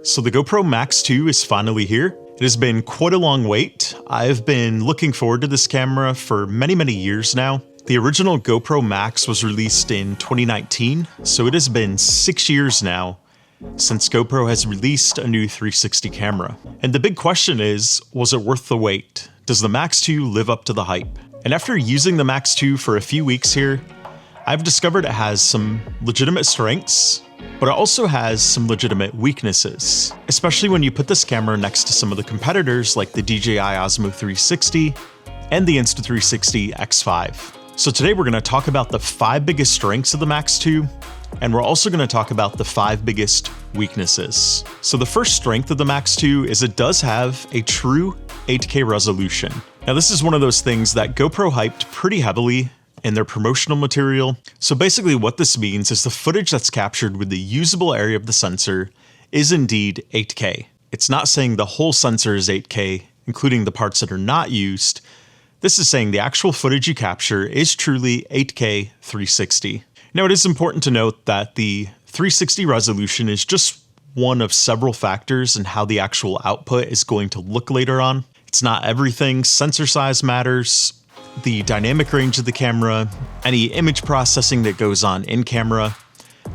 So the GoPro Max2 is finally here. It has been quite a long wait. I've been looking forward to this camera for many years now. The original GoPro Max was released in 2019, so it has been 6 years now since GoPro has released a new 360 camera. And the big question is, was it worth the wait? Does the Max2 live up to the hype? And after using the Max2 for a few weeks here, I've discovered it has some legitimate strengths, but it also has some legitimate weaknesses, especially when you put this camera next to some of the competitors like the DJI Osmo 360 and the Insta360 X5. So today we're going to talk about the 5 biggest strengths of the Max2, and we're also going to talk about the 5 biggest weaknesses. So the first strength of the Max2 is it does have a true 8K resolution. Now this is one of those things that GoPro hyped pretty heavily in their promotional material. So basically what this means is the footage that's captured with the usable area of the sensor is indeed 8K. It's not saying the whole sensor is 8K, including the parts that are not used. This is saying the actual footage you capture is truly 8K 360. Now it is important to note that the 360 resolution is just one of several factors in how the actual output is going to look later on. It's not everything. Sensor size matters, the dynamic range of the camera, any image processing that goes on in camera.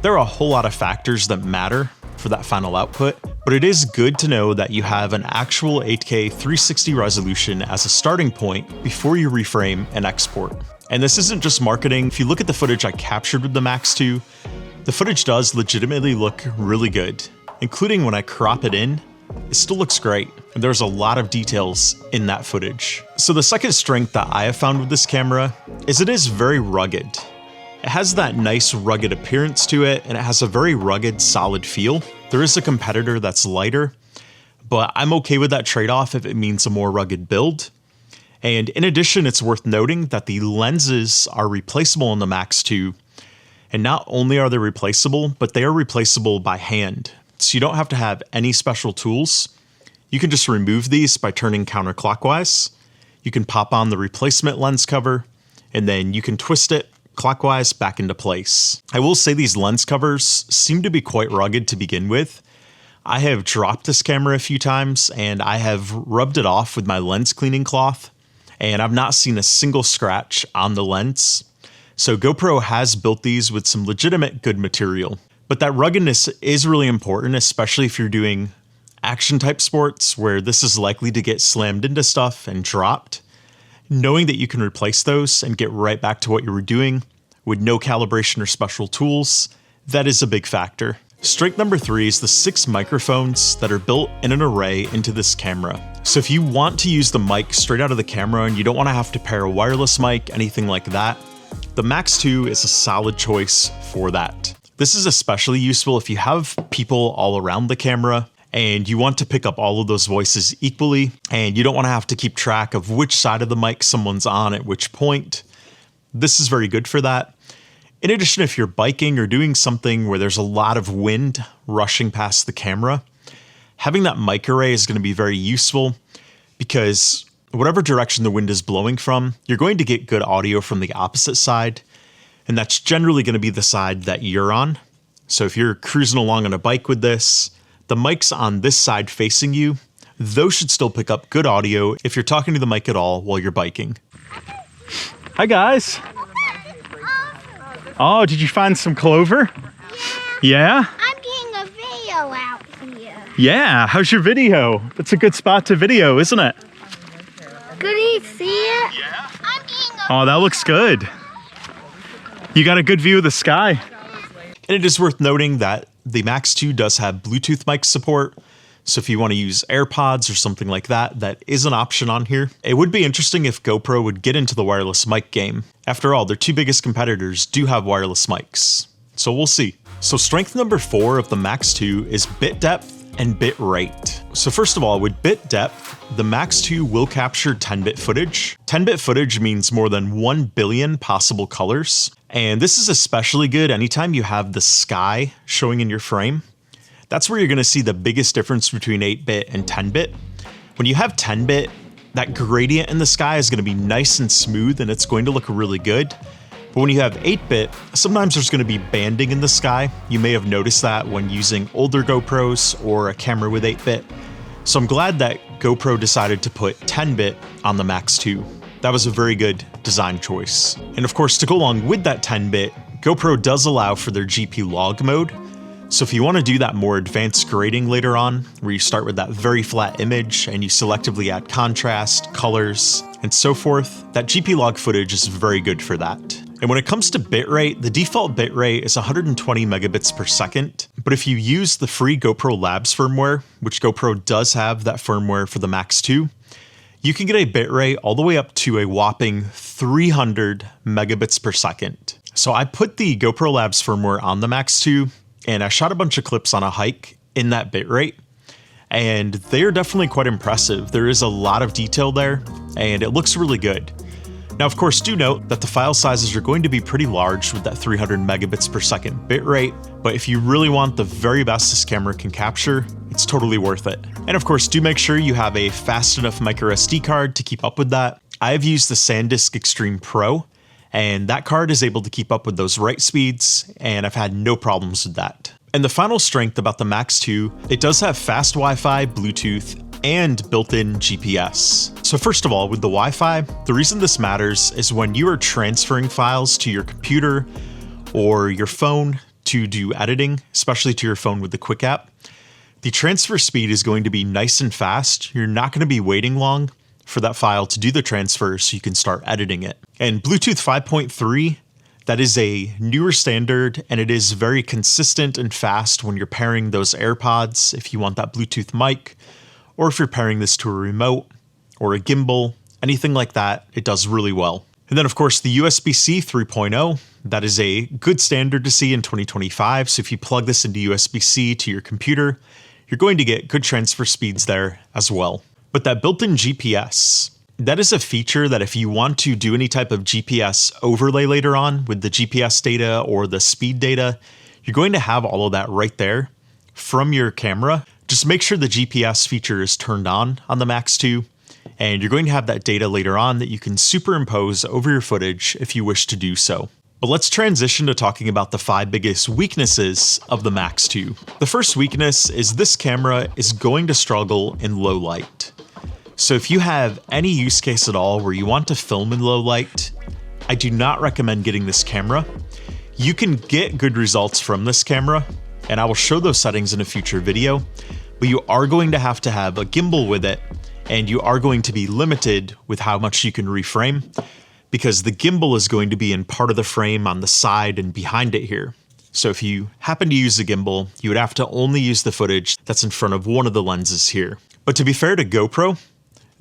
There are a whole lot of factors that matter for that final output, but it is good to know that you have an actual 8K 360 resolution as a starting point before you reframe and export. And this isn't just marketing. If you look at the footage I captured with the Max2, the footage does legitimately look really good, including when I crop it in. It still looks great, and there's a lot of details in that footage. So the second strength that I have found with this camera is it is very rugged. It has that nice rugged appearance to it, and it has a very rugged, solid feel. There is a competitor that's lighter, but I'm okay with that trade-off if it means a more rugged build. And in addition, it's worth noting that the lenses are replaceable on the Max2, and not only are they replaceable, but they are replaceable by hand. So you don't have to have any special tools. You can just remove these by turning counterclockwise. You can pop on the replacement lens cover, and then you can twist it clockwise back into place. I will say these lens covers seem to be quite rugged to begin with. I have dropped this camera a few times, and I have rubbed it off with my lens cleaning cloth, and I've not seen a single scratch on the lens. So GoPro has built these with some legitimate good material. But that ruggedness is really important, especially if you're doing action type sports where this is likely to get slammed into stuff and dropped. Knowing that you can replace those and get right back to what you were doing with no calibration or special tools, that is a big factor. Strength number 3 is the 6 microphones that are built in an array into this camera. So if you want to use the mic straight out of the camera and you don't want to have to pair a wireless mic, anything like that, the Max2 is a solid choice for that. This is especially useful if you have people all around the camera and you want to pick up all of those voices equally, and you don't want to have to keep track of which side of the mic someone's on at which point. This is very good for that. In addition, if you're biking or doing something where there's a lot of wind rushing past the camera, having that mic array is going to be very useful because whatever direction the wind is blowing from, you're going to get good audio from the opposite side. And that's generally going to be the side that you're on. So if you're cruising along on a bike with this, the mics on this side facing you, those should still pick up good audio if you're talking to the mic at all while you're biking. Hi guys. Oh, did you find some clover? Yeah? I'm getting a video out here. Yeah, how's your video? That's a good spot to video, isn't it? Could you see it? Yeah. I'm getting a Oh, that looks good. You got a good view of the sky. And it is worth noting that the Max2 does have Bluetooth mic support. So if you want to use AirPods or something like that, that is an option on here. It would be interesting if GoPro would get into the wireless mic game. After all, their 2 biggest competitors do have wireless mics. So we'll see. So strength number 4 of the Max2 is bit depth and bit rate. So first of all, with bit depth, the Max2 will capture 10-bit footage. 10-bit footage means more than 1 billion possible colors. And this is especially good anytime you have the sky showing in your frame. That's where you're going to see the biggest difference between 8-bit and 10-bit. When you have 10-bit, that gradient in the sky is going to be nice and smooth and it's going to look really good. But when you have 8-bit, sometimes there's going to be banding in the sky. You may have noticed that when using older GoPros or a camera with 8-bit. So I'm glad that GoPro decided to put 10-bit on the Max 2. That was a very good design choice. And of course, to go along with that 10-bit, GoPro does allow for their GP log mode. So if you want to do that more advanced grading later on, where you start with that very flat image and you selectively add contrast, colors, and so forth, that GP log footage is very good for that. And when it comes to bitrate, the default bitrate is 120 megabits per second. But if you use the free GoPro Labs firmware, which GoPro does have that firmware for the Max 2, you can get a bitrate all the way up to a whopping 300 megabits per second. So I put the GoPro Labs firmware on the Max 2, and I shot a bunch of clips on a hike in that bitrate, and they are definitely quite impressive. There is a lot of detail there, and it looks really good. Now, of course, do note that the file sizes are going to be pretty large with that 300 megabits per second bitrate, but if you really want the very best this camera can capture, it's totally worth it. And of course, do make sure you have a fast enough micro SD card to keep up with that. I have used the SanDisk Extreme Pro, and that card is able to keep up with those write speeds, and I've had no problems with that. And the final strength about the Max 2, it does have fast Wi-Fi, Bluetooth, and built-in GPS. So first of all, with the Wi-Fi, the reason this matters is when you are transferring files to your computer or your phone to do editing, especially to your phone with the Quick app, the transfer speed is going to be nice and fast. You're not going to be waiting long for that file to do the transfer so you can start editing it. And Bluetooth 5.3, that is a newer standard, and it is very consistent and fast when you're pairing those AirPods if you want that Bluetooth mic, or if you're pairing this to a remote or a gimbal, anything like that, it does really well. And then of course the USB-C 3.0, that is a good standard to see in 2025. So if you plug this into USB-C to your computer, you're going to get good transfer speeds there as well. But that built-in GPS, that is a feature that if you want to do any type of GPS overlay later on with the GPS data or the speed data, you're going to have all of that right there from your camera. Just make sure the GPS feature is turned on the Max 2, and you're going to have that data later on that you can superimpose over your footage if you wish to do so. But let's transition to talking about the 5 biggest weaknesses of the Max 2. The first weakness is this camera is going to struggle in low light. So if you have any use case at all where you want to film in low light, I do not recommend getting this camera. You can get good results from this camera, and I will show those settings in a future video, but you are going to have a gimbal with it, and you are going to be limited with how much you can reframe, because the gimbal is going to be in part of the frame on the side and behind it here. So if you happen to use a gimbal, you would have to only use the footage that's in front of one of the lenses here. But to be fair to GoPro,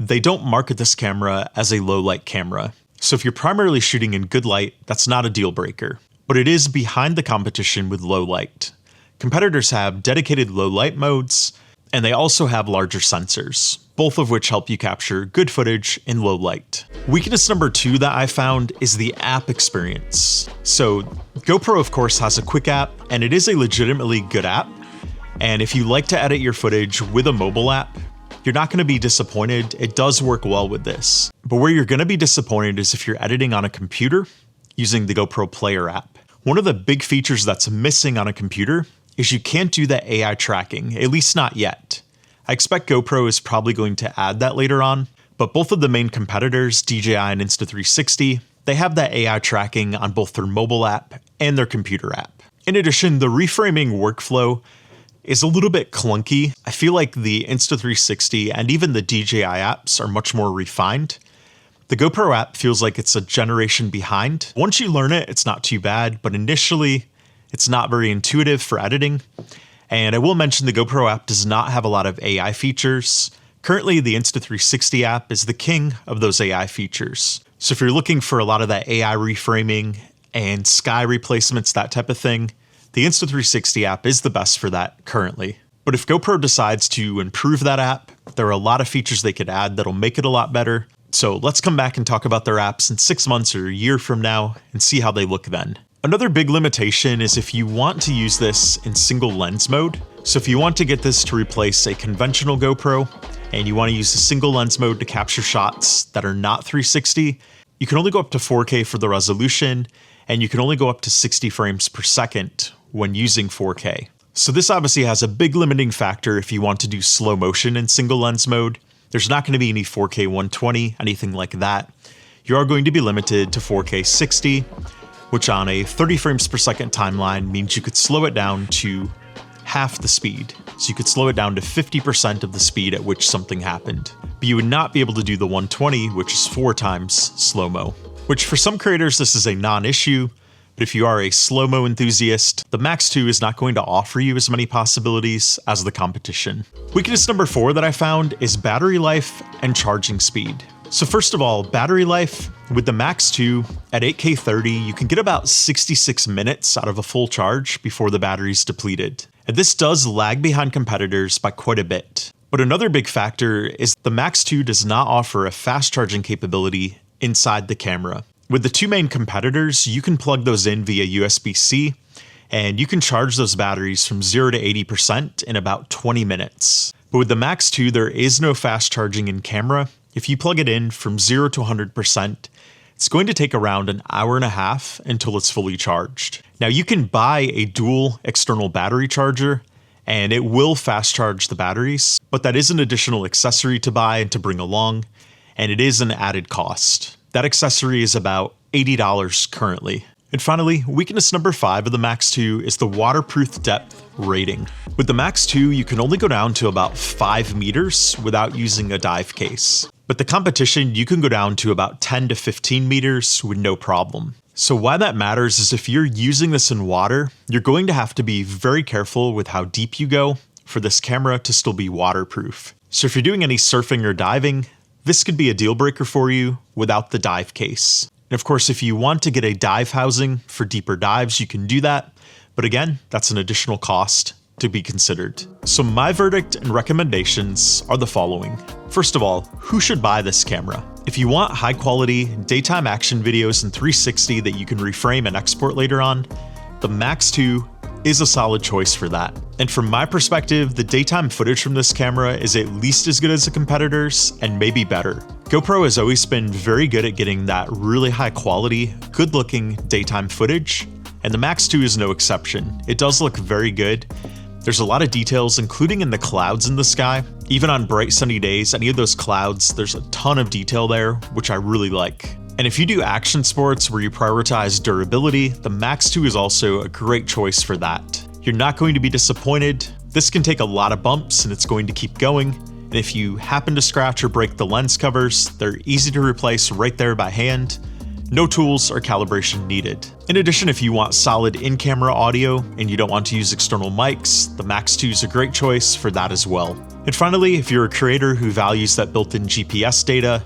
they don't market this camera as a low light camera. So if you're primarily shooting in good light, that's not a deal breaker, but it is behind the competition with low light. Competitors have dedicated low light modes, and they also have larger sensors, both of which help you capture good footage in low light. Weakness number 2 that I found is the app experience. So GoPro of course has a Quick app, and it is a legitimately good app. And if you like to edit your footage with a mobile app, you're not going to be disappointed. It does work well with this. But where you're going to be disappointed is if you're editing on a computer using the GoPro Player app. One of the big features that's missing on a computer is you can't do that AI tracking, at least not yet. I expect GoPro is probably going to add that later on, but both of the main competitors, DJI and Insta360, they have that AI tracking on both their mobile app and their computer app. In addition, the reframing workflow is a little bit clunky. I feel like the Insta360 and even the DJI apps are much more refined. The GoPro app feels like it's a generation behind. Once you learn it, it's not too bad, but initially, it's not very intuitive for editing. And I will mention the GoPro app does not have a lot of AI features. Currently, the Insta360 app is the king of those AI features. So if you're looking for a lot of that AI reframing and sky replacements, that type of thing, the Insta360 app is the best for that currently. But if GoPro decides to improve that app, there are a lot of features they could add that'll make it a lot better. So let's come back and talk about their apps in 6 months or a year from now and see how they look then. Another big limitation is if you want to use this in single lens mode. So if you want to get this to replace a conventional GoPro and you want to use a single lens mode to capture shots that are not 360, you can only go up to 4K for the resolution, and you can only go up to 60 frames per second when using 4K. So this obviously has a big limiting factor if you want to do slow motion in single lens mode. There's not going to be any 4K 120, anything like that. You are going to be limited to 4K 60, which on a 30 frames per second timeline means you could slow it down to half the speed. So you could slow it down to 50% of the speed at which something happened. But you would not be able to do the 120, which is 4 times slow-mo. Which for some creators, this is a non-issue. But if you are a slow-mo enthusiast, the Max 2 is not going to offer you as many possibilities as the competition. Weakness number 4 that I found is battery life and charging speed. So first of all, battery life. With the Max 2 at 8K 30, you can get about 66 minutes out of a full charge before the battery's depleted. And this does lag behind competitors by quite a bit. But another big factor is the Max 2 does not offer a fast charging capability inside the camera. With the two main competitors, you can plug those in via USB-C, and you can charge those batteries from 0 to 80% in about 20 minutes. But with the Max 2, there is no fast charging in camera. If you plug it in from 0 to 100%, it's going to take around an hour and a half until it's fully charged. Now you can buy a dual external battery charger and it will fast charge the batteries, but that is an additional accessory to buy and to bring along, and it is an added cost. That accessory is about $80 currently. And finally, weakness number 5 of the Max 2 is the waterproof depth rating. With the Max 2, you can only go down to about 5 meters without using a dive case. But the competition, you can go down to about 10 to 15 meters with no problem. So why that matters is if you're using this in water, you're going to have to be very careful with how deep you go for this camera to still be waterproof. So if you're doing any surfing or diving, this could be a deal breaker for you without the dive case. And of course, if you want to get a dive housing for deeper dives, you can do that. But again, that's an additional cost to be considered. So my verdict and recommendations are the following. First of all, who should buy this camera? If you want high quality daytime action videos in 360 that you can reframe and export later on, the Max 2 is a solid choice for that. And from my perspective, the daytime footage from this camera is at least as good as the competitors and maybe better. GoPro has always been very good at getting that really high quality, good looking daytime footage, and the Max 2 is no exception. It does look very good. There's a lot of details, including in the clouds in the sky. Even on bright sunny days, any of those clouds, there's a ton of detail there, which I really like. And if you do action sports where you prioritize durability, the Max 2 is also a great choice for that. You're not going to be disappointed. This can take a lot of bumps and it's going to keep going. And if you happen to scratch or break the lens covers, they're easy to replace right there by hand. No tools or calibration needed. In addition, if you want solid in-camera audio and you don't want to use external mics, the Max 2 is a great choice for that as well. And finally, if you're a creator who values that built-in GPS data,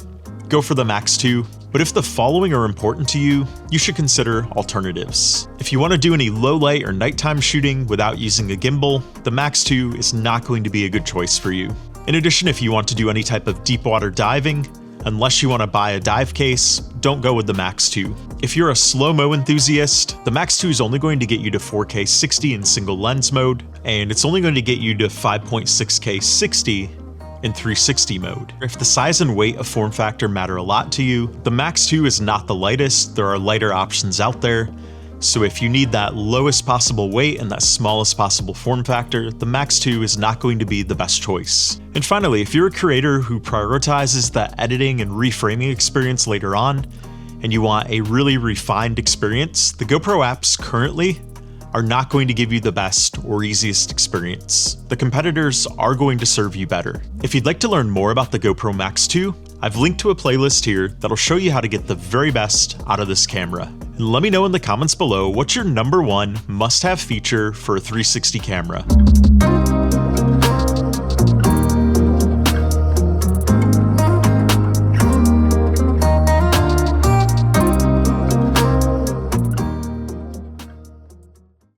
go for the Max 2. But if the following are important to you, you should consider alternatives. If you want to do any low light or nighttime shooting without using a gimbal, the Max 2 is not going to be a good choice for you. In addition, if you want to do any type of deep water diving, unless you want to buy a dive case, don't go with the Max 2. If you're a slow-mo enthusiast, the Max 2 is only going to get you to 4K 60 in single lens mode, and it's only going to get you to 5.6K 60 in 360 mode. If the size and weight of form factor matter a lot to you, the Max 2 is not the lightest. There are lighter options out there. So if you need that lowest possible weight and that smallest possible form factor, the Max 2 is not going to be the best choice. And finally, if you're a creator who prioritizes the editing and reframing experience later on, and you want a really refined experience, the GoPro apps currently are not going to give you the best or easiest experience. The competitors are going to serve you better. If you'd like to learn more about the GoPro Max 2, I've linked to a playlist here that'll show you how to get the very best out of this camera. And let me know in the comments below what's your #1 must-have feature for a 360 camera.